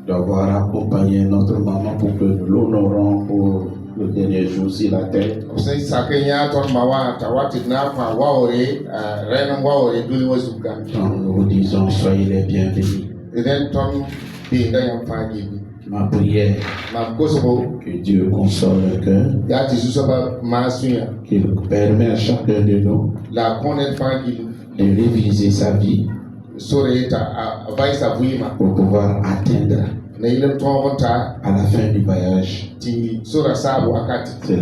d'avoir accompagné notre maman pour que nous l'honorons pour le dernier jour sur la terre. Nous vous disons, soyez les bienvenus. Ma prière, que Dieu console le cœur, qu'il permet à chacun de nous de réviser sa vie pour pouvoir atteindre à la fin du voyage. Cela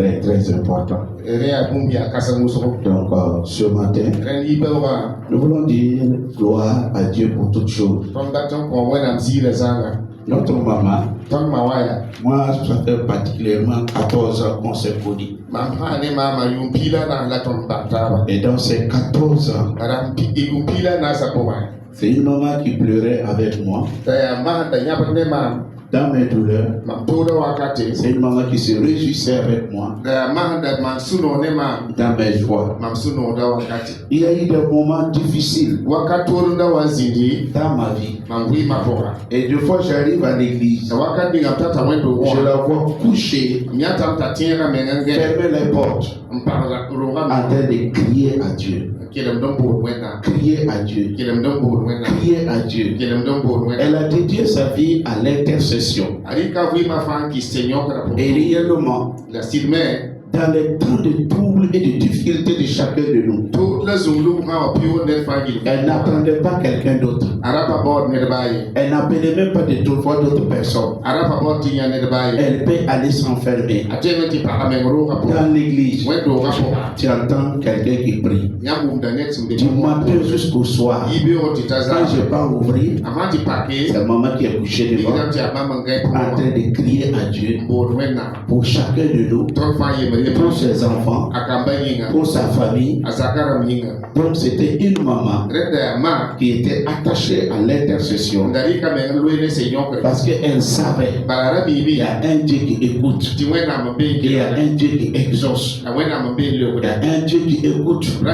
est très important. Donc ce matin, nous voulons dire gloire à Dieu pour toutes choses. Notre maman, moi ça fait particulièrement 14 ans qu'on s'est connus. Et dans ces 14 ans, c'est une maman qui pleurait avec moi dans mes douleurs. C'est une maman qui se réjouissait avec moi dans mes joies. Il y a eu des moments difficiles dans ma vie. Et des fois j'arrive à l'église, je la vois coucher, fermer les portes, en train de crier à Dieu. Crier à Dieu. Crier à Dieu. Elle a dédié sa vie à l'intercession. Et réellement, dans les temps de troubles et de difficultés de chacun de nous, elle n'attendait pas quelqu'un d'autre. Elle n'appelait même pas de fois d'autres personnes. Elle peut aller s'enfermer dans l'église. Tu entends quelqu'un qui prie du matin jusqu'au soir. Quand je pars ouvrir, c'est maman qui est couchée devant, en train de crier à Dieu pour chacun de nous, pour ses enfants, pour sa famille. Donc c'était une maman qui était attachée à l'intercession parce qu'elle savait qu'il y a un Dieu qui écoute, il y a un Dieu qui exauce, il y a un Dieu qui écoute, il y a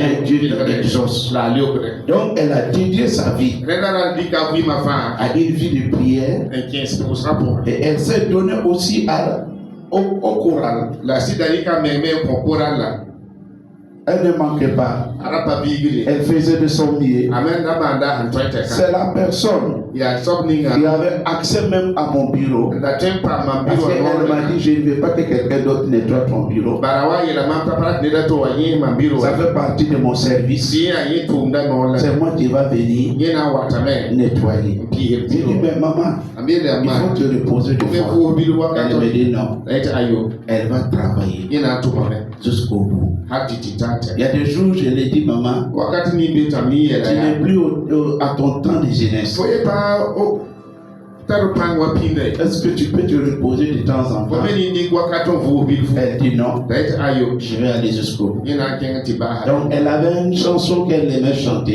un Dieu qui exauce. Donc elle a dédié sa vie à une vie de prière et elle s'est donnée aussi au choral. Elle ne manquait pas. Elle faisait de son mieux. C'est la personne qui avait accès même à mon bureau. Parce qu'elle m'a dit, je ne veux pas que quelqu'un d'autre nettoie ton bureau. Ça fait partie de mon service. C'est moi qui va venir nettoyer. J'ai dit, mais maman, il faut te reposer devant. Elle me dit non. Elle va travailler jusqu'au bout. Il y a des jours, je l'ai dit, maman, tu n'es plus à ton temps de jeunesse. Est-ce que tu peux te reposer de temps en temps? Elle dit non, je vais aller jusqu'au bout. Donc elle avait une chanson qu'elle aimait chanter.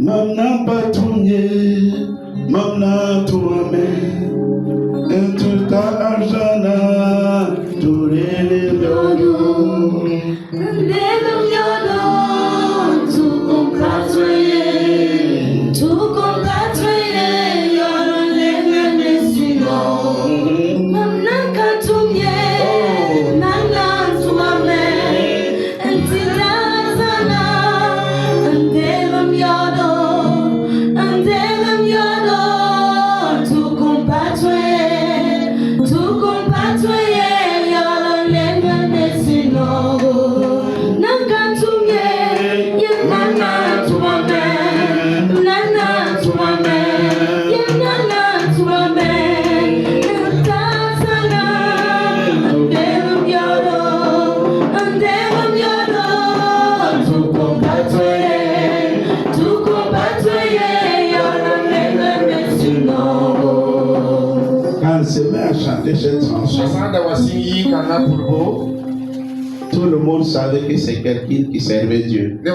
Maman Patounier, Maman Touame, et tout argent, tout les cette chanson. Tout le monde savait que c'est quelqu'un qui servait Dieu. Elle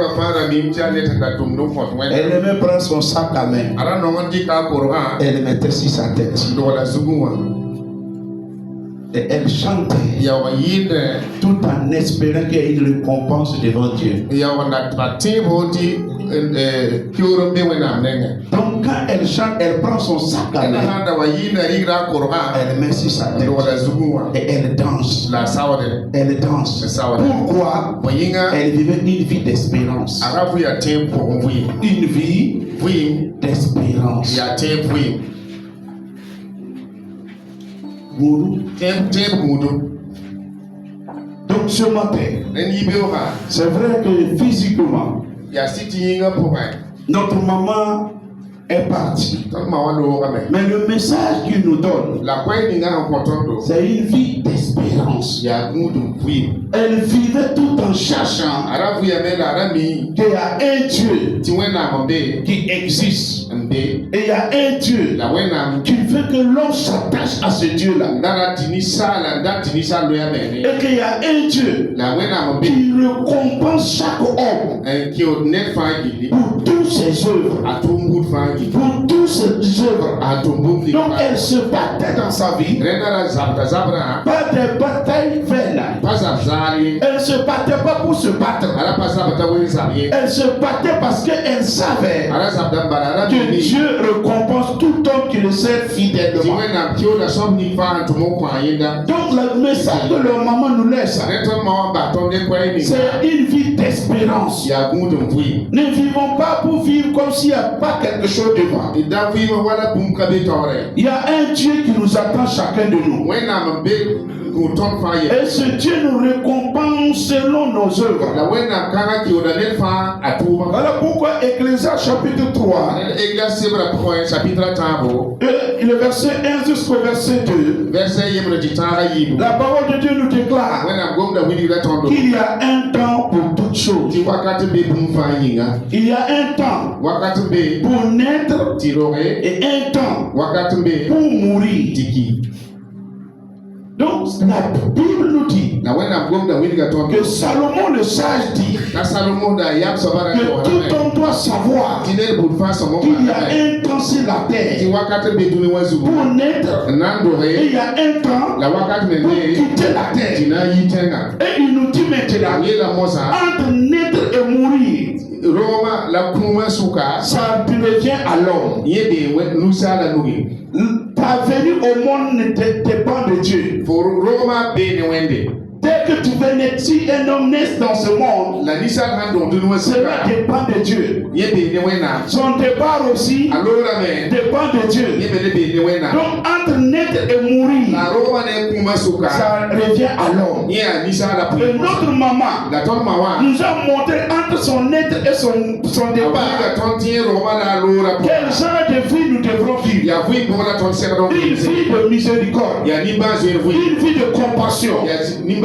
aimait prendre son sac à main. Elle mettait sur sa tête. Et elle chantait tout en espérant qu'il y ait une récompense devant Dieu. Donc quand elle chante, elle prend son sac à main, elle met sur sa tête et elle danse. Elle danse. Pourquoi? Elle vivait une vie d'espérance. Une vie d'espérance. Donc ce matin, c'est vrai que physiquement, notre maman est partie. Mais le message qu'il nous donne, c'est une vie d'espérance. Elle vivait tout en cherchant qu'il y a un Dieu qui existe. Et il y a un Dieu qui veut que l'homme s'attache à ce Dieu-là. Et qu'il y a un Dieu qui récompense chaque homme pour toutes ses œuvres. Pour toutes ses œuvres. Donc elle se battait dans sa vie. Pas des batailles vaines. Elle ne se battait pas pour se battre. Elle se battait parce qu'elle savait que Dieu récompense tout homme qui le sert fidèlement. Donc le message que leur maman nous laisse, c'est une vie d'espérance. Ne vivons pas pour vivre comme s'il n'y a pas quelque chose devant. Il y a un Dieu qui nous attend chacun de nous. Et ce Dieu nous récompense selon nos œuvres. Voilà pourquoi Ecclésiaste chapitre 3, le verset 1 jusqu'au verset 2, la parole de Dieu nous déclare qu'il y a un temps pour toutes choses. Il y a un temps pour naître et un temps pour mourir. Donc la Bible nous dit que Salomon le sage dit que tout homme doit savoir qu'il y a un temps sur la terre pour naître et il y a un temps pour quitter la terre. Et il nous dit maintenant, entre naître et mourir, ça devient à l'homme. Ta venue au monde ne dépend de Dieu. Dès que tu veux naître, si un homme naît dans ce monde, cela dépend de Dieu. Son départ aussi dépend de Dieu. Donc entre naître et mourir, ça revient à l'homme. Et notre maman nous a montré entre son naître et son départ quel genre de vie nous devrons vivre. Une vie de miséricorde, une vie de compassion, une vie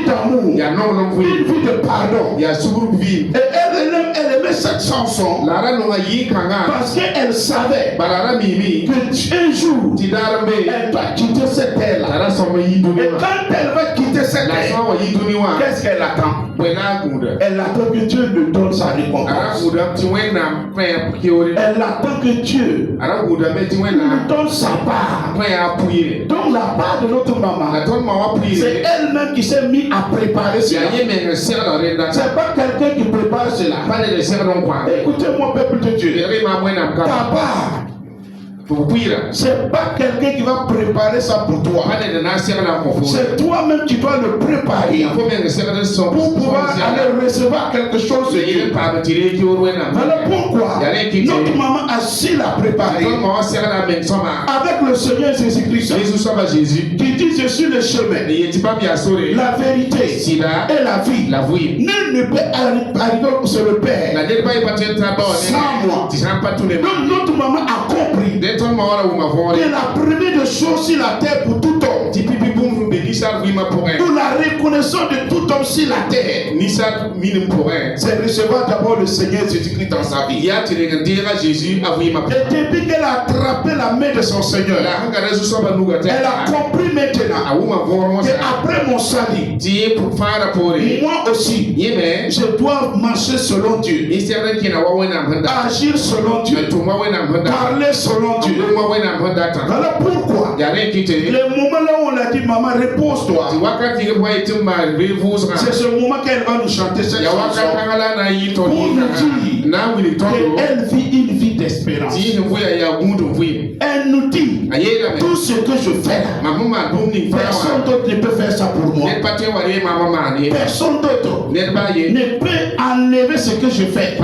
d'amour, une vie de pardon. Et elle aimait cette chanson parce qu'elle savait qu'un jour elle va quitter cette terre. Et quand elle va quitter cette terre, qu'est-ce qu'elle attend? Elle attend que Dieu lui donne sa récompense. Elle attend que Dieu lui donne sa part. Donc la part de notre maman, c'est elle-même qui s'est mise à préparer cela. C'est pas quelqu'un qui prépare cela. Écoutez-moi, peuple de Dieu. Ta part, c'est pas quelqu'un qui va préparer ça pour toi. C'est toi-même qui dois le préparer pour pouvoir aller recevoir quelque chose de Dieu. Voilà pourquoi notre maman a su la préparer avec le Seigneur Jésus-Christ qui dit: je suis le chemin, la vérité et la vie. Nul ne peut arriver sur le Père sans moi. Donc notre maman a compris que la première des choses sur la terre pour tout homme, Pour la reconnaissance de tout homme sur la terre, c'est recevoir d'abord le Seigneur Jésus-Christ dans sa vie. Et depuis qu'elle a attrapé la main de son Seigneur, elle a compris maintenant que après mon salut, moi aussi, je dois marcher selon Dieu, agir selon Dieu, parler selon Dieu. Voilà pourquoi le moment là où on a dit maman repose-toi, c'est ce moment qu'elle va nous chanter cette chanson pour nous dire qu'elle vit une vie d'espérance. Elle nous dit tout ce que je fais là, personne d'autre ne peut faire ça pour moi. Personne d'autre ne peut enlever ce que je fais. Et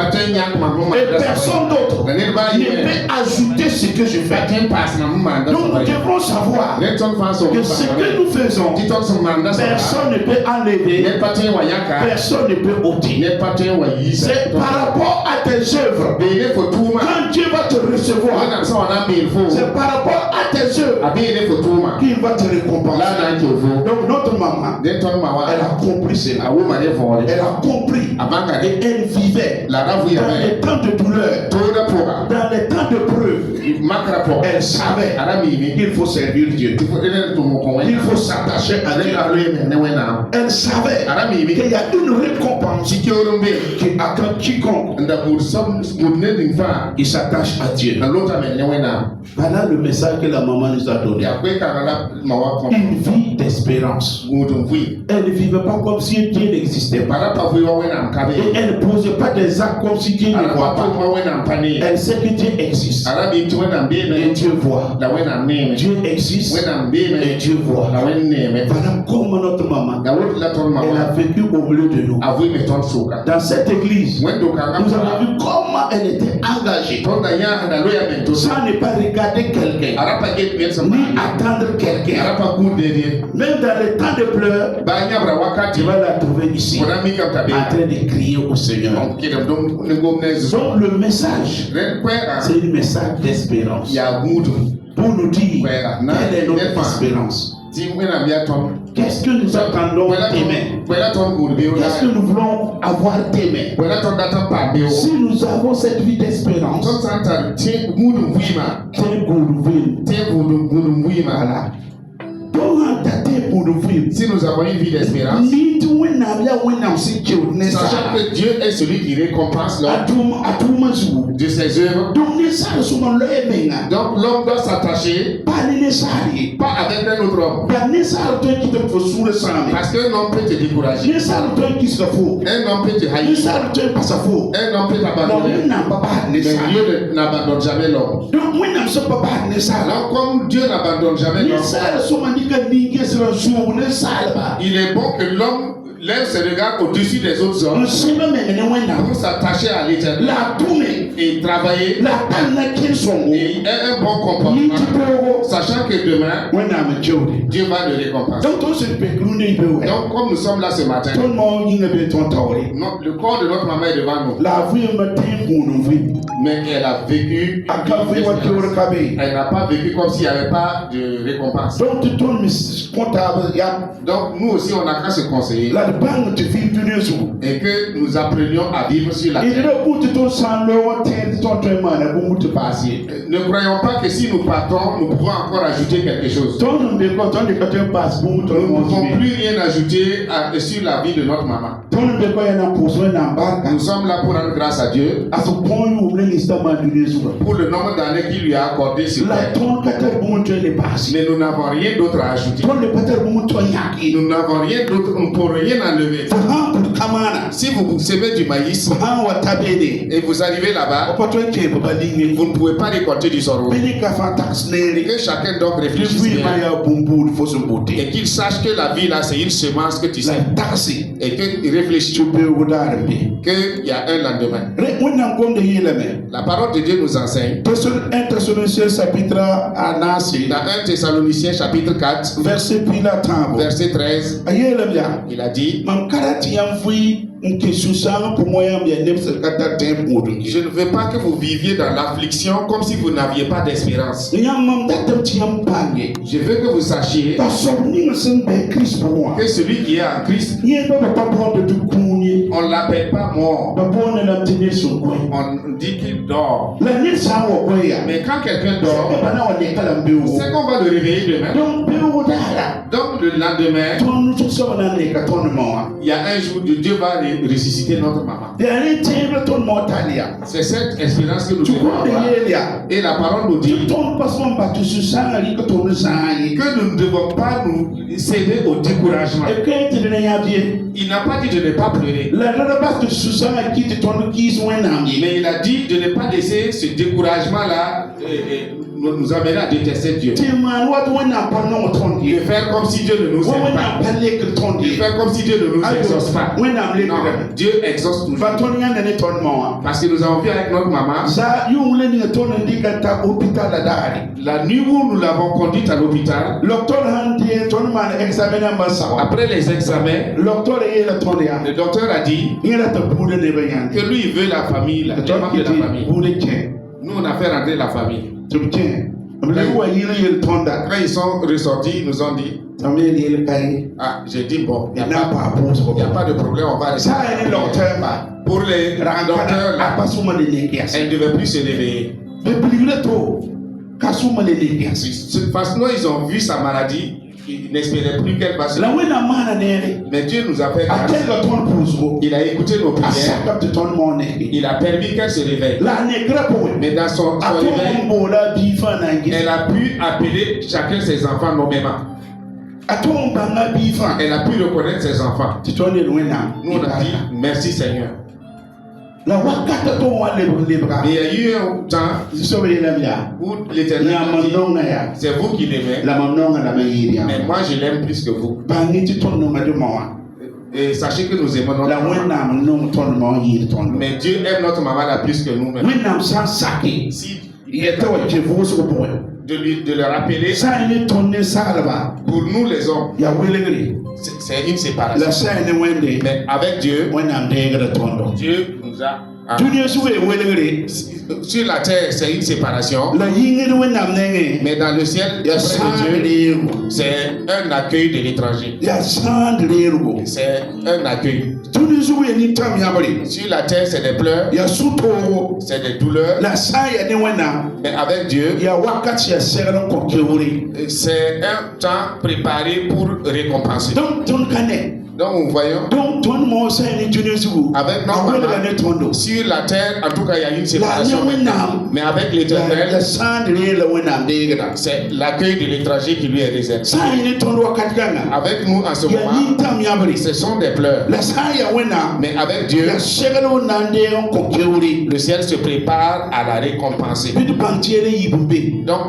personne d'autre ne peut ajouter ce que je fais. Donc nous devrons savoir que ce que nous faisons, personne ne peut enlever, personne ne peut ôter. C'est par rapport à tes œuvres. Quand Dieu va te recevoir, c'est par rapport à tes œuvres qu'il va te récompenser. Donc notre maman, elle a compris cela. Elle a compris. Et elle vivait dans les temps de douleur, dans les temps de preuve. Elle savait qu'il faut servir Dieu. Il faut s'attacher à Dieu. Elle savait qu'il y a une récompense qui attend quiconque. Il s'attache à Dieu. Voilà le message que la maman nous a donné. Une vie d'espérance. Elle ne vivait pas comme si Dieu n'existait pas. Et elle ne posait pas des actes comme si Dieu ne voit pas. Elle sait que Dieu existe. Et Dieu voit. Dieu existe. Et Dieu voit. Voilà comment notre maman, elle a vécu au milieu de nous. Dans cette église, nous avons vu comment elle était engagée. Sans ne pas regarder quelqu'un, ni attendre quelqu'un. Même dans les temps de pleurs, tu vas la trouver ici, en train de crier au Seigneur. Donc le message, c'est un message d'espérance. Pour nous dire quelle est notre espérance. Qu'est-ce que nous attendons demain? Qu'est-ce que nous voulons avoir demain? Si nous avons cette vie d'espérance, voilà. Si nous avons une vie d'espérance, sachant que Dieu est celui qui récompense l'homme de ses œuvres, donc l'homme doit s'attacher pas avec un autre homme. Parce qu'un homme peut te décourager, un homme peut te haïr, un homme peut t'abandonner, mais Dieu n'abandonne jamais l'homme. Alors comme Dieu n'abandonne jamais l'homme, il est bon que l'homme lève ses regards au-dessus des autres hommes pour s'attacher à l'éternel et travailler et un bon comportement, sachant que demain Dieu va le récompenser. Donc comme nous sommes là ce matin, le corps de notre maman est devant nous, mais elle a vécu, elle n'a pas vécu comme s'il n'y avait pas de récompense. Donc nous aussi on n'a qu'à se conseiller et que nous apprenions à vivre sur la terre. Ne croyons pas que si nous partons, nous pouvons encore ajouter quelque chose. Nous ne pouvons plus rien ajouter sur la vie de notre maman. Nous sommes là pour rendre grâce à Dieu pour le nombre d'années qu'il lui a accordé sur terre. Mais nous n'avons rien d'autre à ajouter. Nous n'avons rien d'autre, nous ne pouvons rien enlever. Si vous semez du maïs et vous arrivez là-bas, vous ne pouvez pas récolter du sorgho. Que chacun donc réfléchisse bien et qu'il sache que la vie là c'est une semence que tu sais et qu'il réfléchisse qu'il y a un lendemain. La parole de Dieu nous enseigne dans 1 Thessaloniciens chapitre 4 verset 13, il a dit Je ne veux pas que vous viviez dans l'affliction comme si vous n'aviez pas d'espérance. Je veux que vous sachiez que celui qui est en Christ, on ne l'appelle pas mort. On dit qu'il dort. Mais quand quelqu'un dort, c'est qu'on va le réveiller demain. Donc le lendemain, il y a un jour où Dieu va ressusciter notre maman. C'est cette espérance que nous devons avoir. Et la parole nous dit que nous ne devons pas nous céder au découragement. Il n'a pas dit de ne pas pleurer. Mais il a dit de ne pas laisser ce découragement-là nous amener à détester Dieu. De faire comme si Dieu ne nous aime pas. De faire comme si Dieu ne nous exauce pas. Non, Dieu exauce toujours. Parce que nous avons vu avec notre maman, la nuit où nous l'avons conduite à l'hôpital, après les examens, le docteur a dit que lui il veut la famille, la membre de la famille. Nous on a fait rentrer la famille. Quand ils sont ressortis, ils nous ont dit, j'ai dit bon, il n'y a pas de problème, on va rester. Pour les docteurs, elle ne devait plus se réveiller. Parce que ils ont vu sa maladie, ils n'espéraient plus qu'elle passe. Mais Dieu nous a fait grâce. Il a écouté nos prières. Il a permis qu'elle se réveille. Mais dans son réveil, elle a pu appeler chacun de ses enfants nommément. Elle a pu reconnaître ses enfants. Nous on a dit merci Seigneur. Mais il y a eu un temps où l'Éternel a dit, c'est vous qui l'aimez, mais moi je l'aime plus que vous. Et sachez que nous aimons notre maman. Mais Dieu aime notre maman là plus que nous-mêmes. Si de le rappeler, pour nous les hommes, c'est une séparation. Mais avec Dieu, Dieu nous a. Sur la terre, c'est une séparation. Mais dans le ciel, auprès de Dieu, c'est un accueil de l'étranger. C'est un accueil. Sur la terre, c'est des pleurs, c'est des douleurs. Mais avec Dieu, c'est un temps préparé pour récompenser. Donc, nous voyons, avec notre maman, sur la terre, en tout cas, il y a une séparation. Mais avec l'Éternel, c'est l'accueil de l'étranger qui lui est réservé. Avec nous, en ce moment, ce sont des pleurs. Mais avec Dieu, le ciel se prépare à la récompenser. Donc,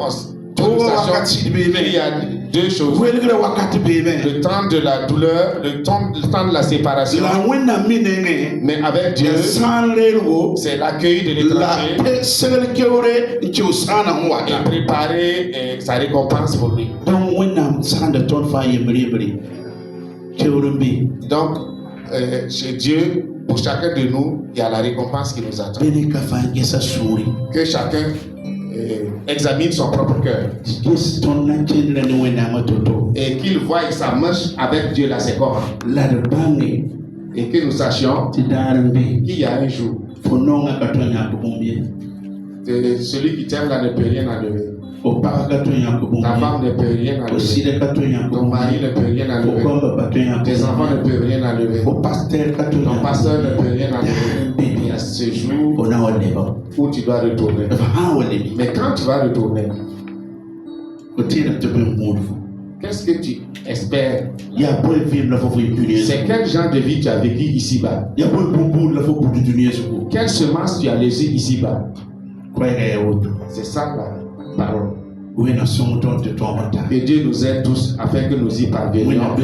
il y a deux choses. Le temps de la douleur, le temps de la séparation. Mais avec Dieu, c'est l'accueil de l'étranger et préparer sa récompense pour lui. Donc, chez Dieu, pour chacun de nous, il y a la récompense qui nous attend. Que chacun examine son propre cœur et qu'il voie sa marche avec Dieu là, c'est comment. Et que nous sachions qu'il y a un jour celui qui t'aime là ne peut rien enlever. Ta femme ne peut rien enlever. Ton mari ne peut rien enlever. Tes enfants ne peuvent rien enlever. Ton pasteur ne peut rien enlever. Il y a ce jour où tu dois retourner. Mais quand tu vas retourner, qu'est-ce que tu espères? C'est quel genre de vie tu as vécu ici-bas? Quelle semence tu as laissé ici-bas? C'est ça la parole. Que Dieu nous aide tous afin que nous y parvenions.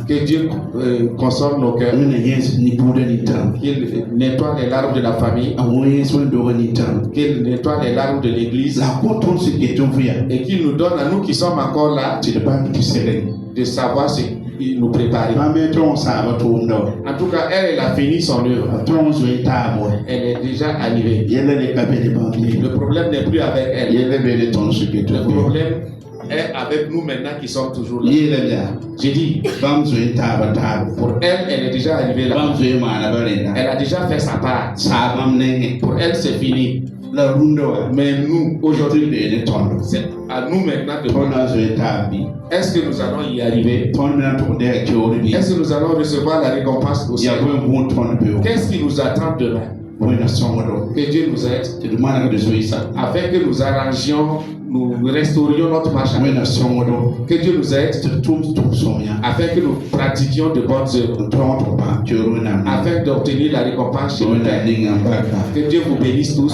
Que Dieu console nos cœurs. Qu'il nettoie les larmes de la famille. Qu'il nettoie les larmes de l'église. Et qu'il nous donne à nous qui sommes encore là de savoir nous préparer. En tout cas, elle a fini son œuvre. Elle est déjà arrivée. Le problème n'est plus avec elle. Le problème est avec nous maintenant qui sommes toujours là. J'ai dit, pour elle, elle est déjà arrivée là. Elle a déjà fait sa part. Pour elle, c'est fini. Mais nous, aujourd'hui, c'est à nous maintenant de voir. Est-ce que nous allons y arriver? Est-ce que nous allons recevoir la récompense au ciel? Qu'est-ce qui nous attend demain? Que Dieu nous aide afin que nous arrangions, nous restaurions notre marche. Que Dieu nous aide afin que nous pratiquions de bonnes œuvres afin d'obtenir la récompense chez nous. Que Dieu vous bénisse tous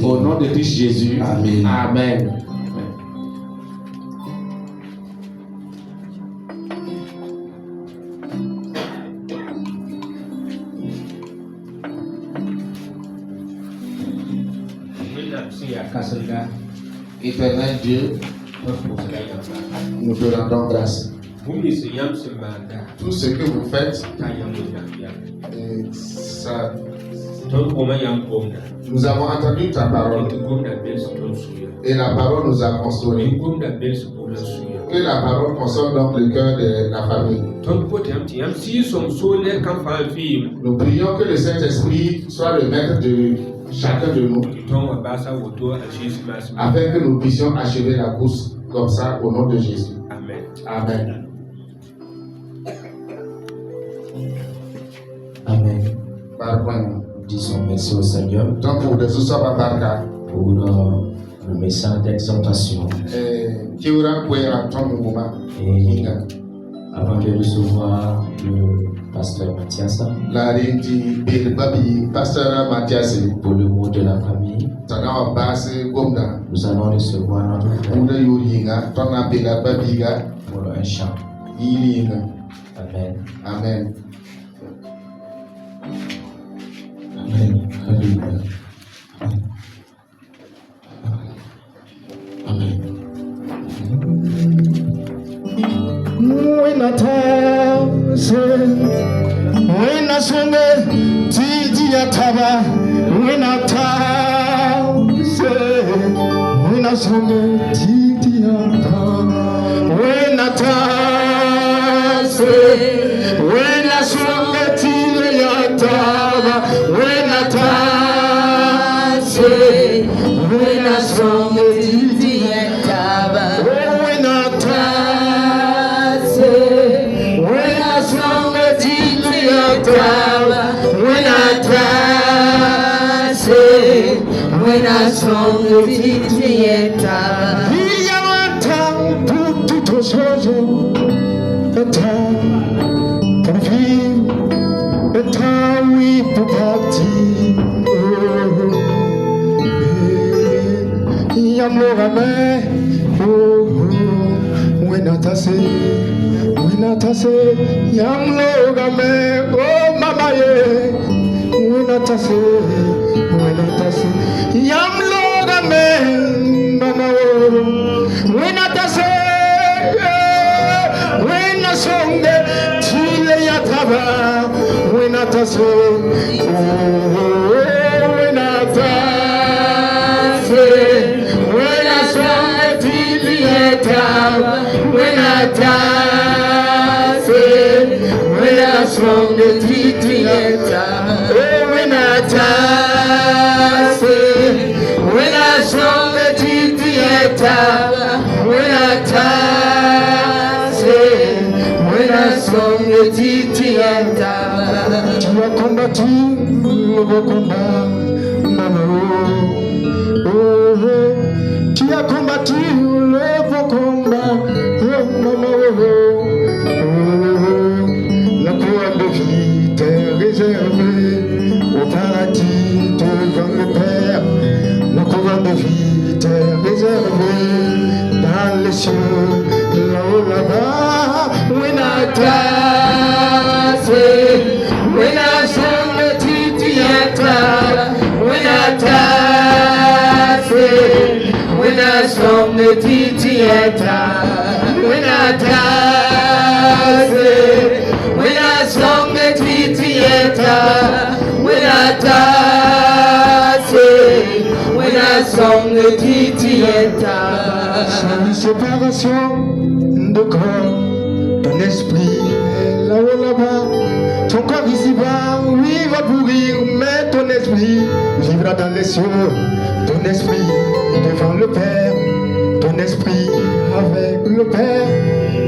au nom de Christ Jésus. Amen. Amen. Éternel Dieu, nous te rendons grâce. Tout ce que vous faites, ça, nous avons entendu ta parole et la parole nous a consolés. Que la parole console donc le cœur de la famille. Nous prions que le Saint-Esprit soit le maître de chacun de nous, afin que nous puissions achever la course comme ça au nom de Jésus. Amen. Amen. Amen. Disons merci au Seigneur pour le message d'exhortation. Et avant de recevoir le pasteur Mathias, pour le mot de la famille, nous allons recevoir notre frère pour un chant. Amen. Amen. Amen. Alléluia. Amen. When I toss when I swing Titi Ataba, when I toss when I swing Titi Ataba, when I toss when I swing Titi Ataba, when I toss when I swing Titi Ataba, when I when I trust when I song the theater, he am put to the time can feel the time we party. Yam when I say yam logame, oh mama ye, when I say yam logame, mama when I say when I song the chile yataba, when I say when I say when I song the chile yataba, when I from the theater, when I dance, when I from the theater, when I dance, when I from the theater, tu as combattu le beau combat, tu as combattu le beau combat, au paradis devant le Père, le couvent de vie t'est réservé dans les cieux, là-haut là-bas. When I dance, when I sing the theater, when I dance, when I sing the theater, when I dance. sonne titieta. Sans séparation de corps, ton esprit est là-haut là-bas. Ton corps ici-bas, oui, va pourrir, mais ton esprit vivra dans les cieux. Ton esprit devant le Père, ton esprit avec le Père,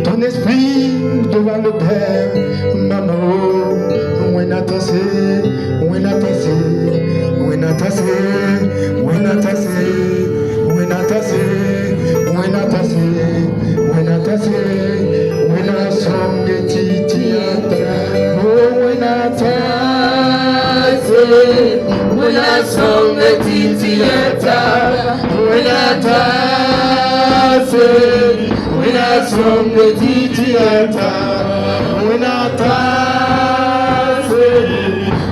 ton esprit devant le Père. Maman, when I toss it, when I toss it, when I toss it, when I toss it, when I toss it, when I toss it, when I toss it, when I song the titiata, oh when I toss it, When I song the titieta, when I toss it, when I song the titiata, when I toss it,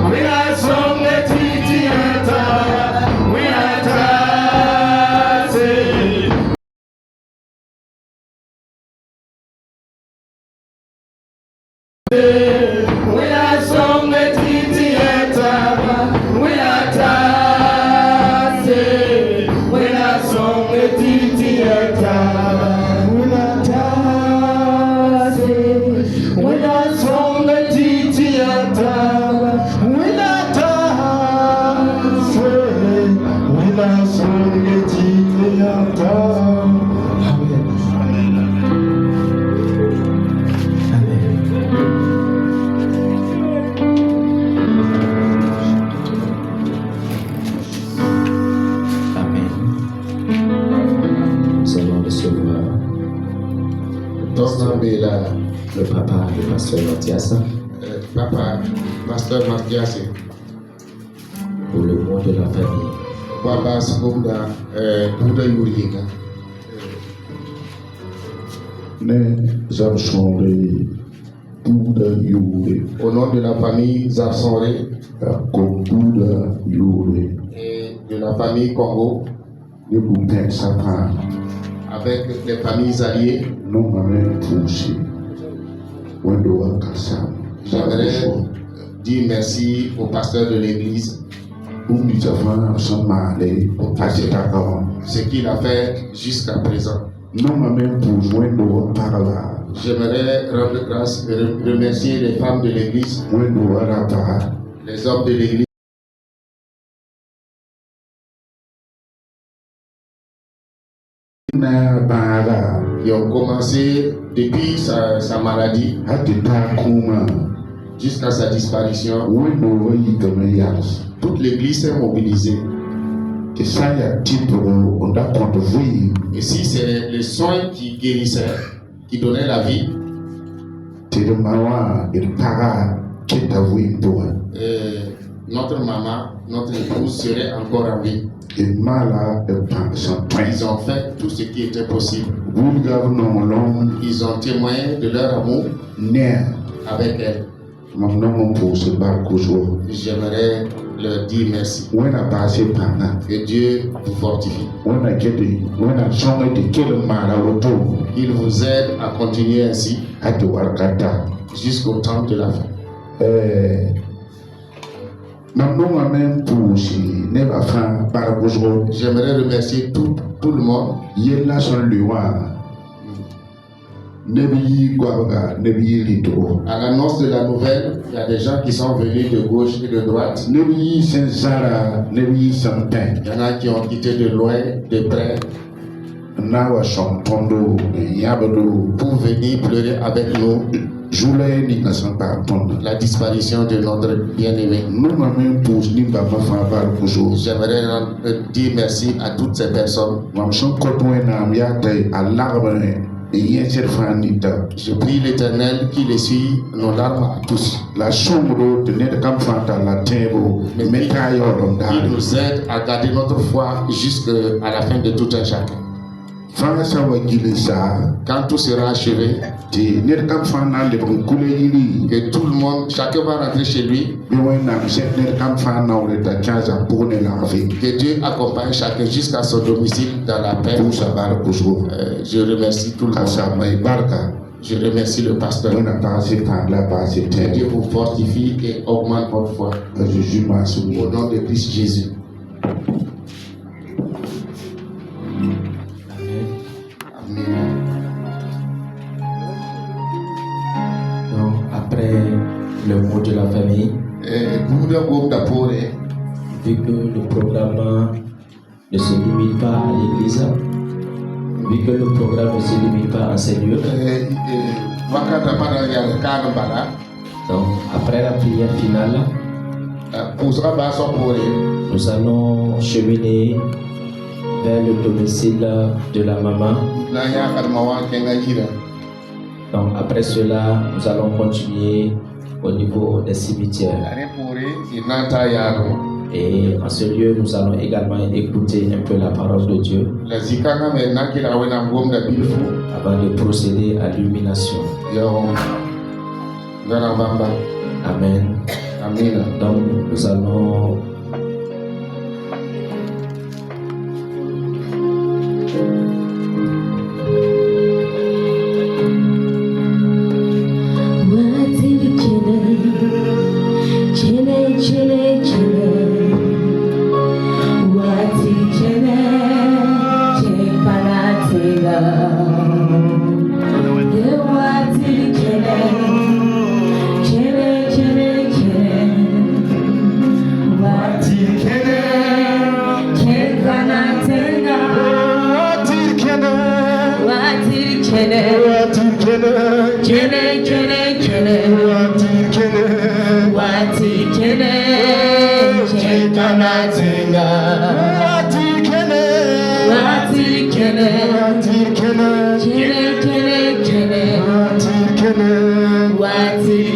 when I song the titiata, when I toss it. When I song the titiata, when I toss it, when I song the titiata, when I toss it, when I song the titiata, when I toss it, when I song the titiata. Amen. Amen. Nous allons recevoir le papa, le pasteur Mathias, Papa, Pasteur Mathias, pour le mot de la famille. Papa Sikunda, Buda Yuringa, Ne Zabsonre, Buda Yure, au nom de la famille Zabsonré comme Buda Yure, et de la famille Congo, ne Boutin Sapa, avec les familles alliées, non Mamen Poussé, Wendo Akassam, j'aimerais dire merci au pasteur de l'église Boumitavan Samale, Atitakawan, ce qu'il a fait jusqu'à présent. non Mamen Poussé, Wendo Parala, J'aimerais rendre grâce et remercier les femmes de l'église, Wendo Arapa, les hommes de l'église Na Bara, qui ont commencé depuis sa maladie Atita Kuma, jusqu'à sa disparition. Wendo Yigamayas, Toute l'église s'est mobilisée. Isaiah Titoro, on a compte vous. Et si c'est le soin qui guérissait, qui donnait la vie, Mawa il para Kitavu Toa. Notre maman, notre épouse serait encore en vie. Et Mala et Panson Ils ont fait tout ce qui était possible. Boulgar non long, Ils ont témoigné de leur amour Ner, avec elle. mon pour ce barcozo. J'aimerais leur dire merci. When a passé Pana, Que Dieu vous fortifie. when I get it, when I song it, the kill Mala Auto, Il vous aide à continuer ainsi at the Warkata. jusqu'au temps de la fin. Maman a même pour si never fin barcozo. J'aimerais remercier tout le monde. Yella son luwa. Nebi Guaga, Nebi Lito. À l'annonce de la nouvelle, il y a des gens qui sont venus de gauche et de droite. Nebi Sensara, Nebi Santin. Il y en a qui ont quitté de loin, de près, Nawa son tondo, Yabado, pour venir pleurer avec nous Joulay ni nasan par ton. la disparition de notre bien-aimé. Nous même pose ni baba fa kuzo. J'aimerais dire merci à toutes ces personnes. Mam son kotoy na yata alarme et yenser fanita. Je prie l'Éternel qu'il essuie nos larmes à tous. La sombre de net kam fanta la tembo metayo Il dondari. nous aide à garder notre foi jusqu'à la fin de tout un chacun. Fanga wa gilisa Quand tout sera achevé, ti net kam fana le kule yili. que tout le monde, chacun va rentrer chez lui, Bi wena set net kam fana ou ta chaza pour ne la vie. que Dieu accompagne chacun jusqu'à son domicile dans la paix. Pour sa bar kuzo. Je remercie tout le Kasa monde. mai barka. Je remercie le pasteur. Wena passé par la passé Que terre. Dieu vous fortifie et augmente votre foi. Jésus m'a soumis. Au nom de Christ Jésus. vu que le programme ne se limite pas à l'église, vu que le programme ne se limite pas à ces lieux. Donc, après la prière finale, nous allons cheminer vers le domicile de la maman. Donc, après cela, nous allons continuer au niveau des cimetières. Et en ce lieu, nous allons également écouter un peu la parole de Dieu avant de procéder à l'illumination. Amen. Donc, nous allons What's it